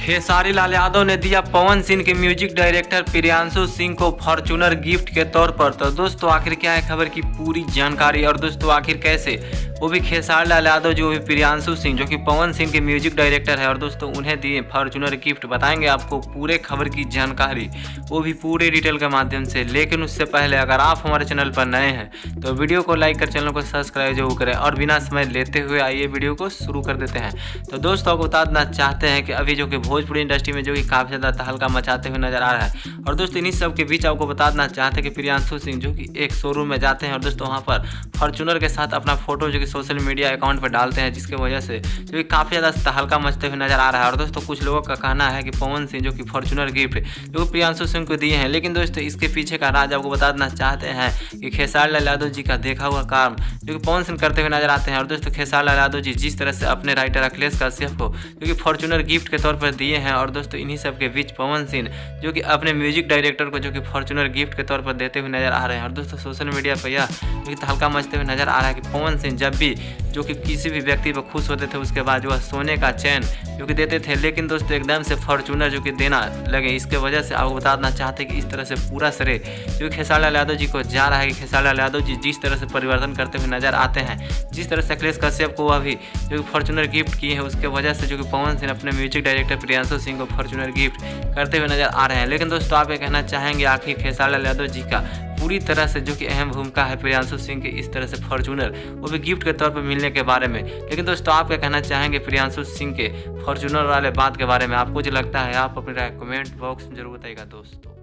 खेसारी लाल यादव ने दिया पवन सिंह के म्यूजिक डायरेक्टर प्रियांशु सिंह को फॉर्च्यूनर गिफ्ट के तौर पर। तो दोस्तों आखिर क्या है खबर की पूरी जानकारी, और दोस्तों आखिर कैसे, वो भी खेसारी लाल यादव जो भी प्रियांशु सिंह जो कि पवन सिंह के म्यूजिक डायरेक्टर है, और दोस्तों उन्हें दिए फॉर्च्यूनर गिफ्ट। बताएंगे आपको पूरे खबर की जानकारी, वो भी पूरे डिटेल के माध्यम से। लेकिन उससे पहले अगर आप हमारे चैनल पर नए हैं तो वीडियो को लाइक कर चैनल को सब्सक्राइब जरूर करें, और बिना समय लेते हुए आइए वीडियो को शुरू कर देते हैं। तो दोस्तों आपको बता देना चाहते हैं कि अभी जो कि भोजपुरी इंडस्ट्री में जो कि काफ़ी ज़्यादा तहलका मचाते हुए नजर आ रहा है, और दोस्तों इन्हीं सब के बीच आपको बता देना चाहते हैं कि प्रियांशु सिंह जो कि एक शोरूम में जाते हैं और दोस्तों वहाँ पर फॉर्च्यूनर के साथ अपना फोटो जो कि सोशल मीडिया अकाउंट पर डालते हैं, जिसकी वजह से जो कि काफ़ी ज़्यादा तहलका मचते हुए नजर आ रहा है। और दोस्तों कुछ लोगों का कहना है कि पवन सिंह जो कि फॉर्च्यूनर गिफ्ट जो प्रियांशु सिंह को दिए हैं, लेकिन दोस्तों इसके पीछे का राज आपको बता देना चाहते हैं कि खेसारी लाल यादव जी का देखा हुआ काम जो कि पवन सिंह करते हुए नजर आते हैं। और दोस्तों खेसारी लाल यादव जी जिस तरह से अपने राइटर अखिलेश कश्यप को जो कि फॉर्च्यूनर गिफ्ट के तौर पर दिए हैं, और दोस्तों इन्हीं सब के बीच पवन सिंह जो कि अपने म्यूजिक डायरेक्टर को जो कि फॉर्च्यूनर गिफ्ट के तौर पर देते हुए नजर आ रहे हैं। और दोस्तों सोशल मीडिया पर यह जो कि तहलका मचते हुए नजर आ रहा है कि पवन सिंह जब भी जो कि किसी भी व्यक्ति पर खुश होते थे उसके बाद जो सोने का चैन जो कि देते थे, लेकिन दोस्तों एकदम से फॉर्च्यूनर जो कि देना लगे। इसके वजह से आपको बता देना चाहते हैं कि इस तरह से पूरा श्रेय जो कि खेसारी लाल यादव जी को जा रहा है कि खेसारी लाल यादव जी जिस तरह से परिवर्तन करते हुए नजर आते हैं, जिस तरह से अखिलेश कश्यप को अभी जो कि फॉर्च्यूनर गिफ्ट किए हैं, उसके वजह से जो कि पवन सिंह अपने म्यूजिक डायरेक्टर प्रियांशु सिंह को फॉर्च्यूनर गिफ्ट करते हुए नजर आ रहे हैं। लेकिन दोस्तों आप ये कहना चाहेंगे आखिर खेसारी लाल यादव जी का पूरी तरह से जो कि अहम भूमिका है प्रियांशु सिंह के इस तरह से फॉर्च्यूनर वो भी गिफ्ट के तौर पर मिलने के बारे में। लेकिन दोस्तों आप क्या कहना चाहेंगे प्रियांशु सिंह के फॉर्च्यूनर वाले बात के बारे में? आपको जो लगता है आप अपनी राय कमेंट बॉक्स में जरूर बताइएगा दोस्तों।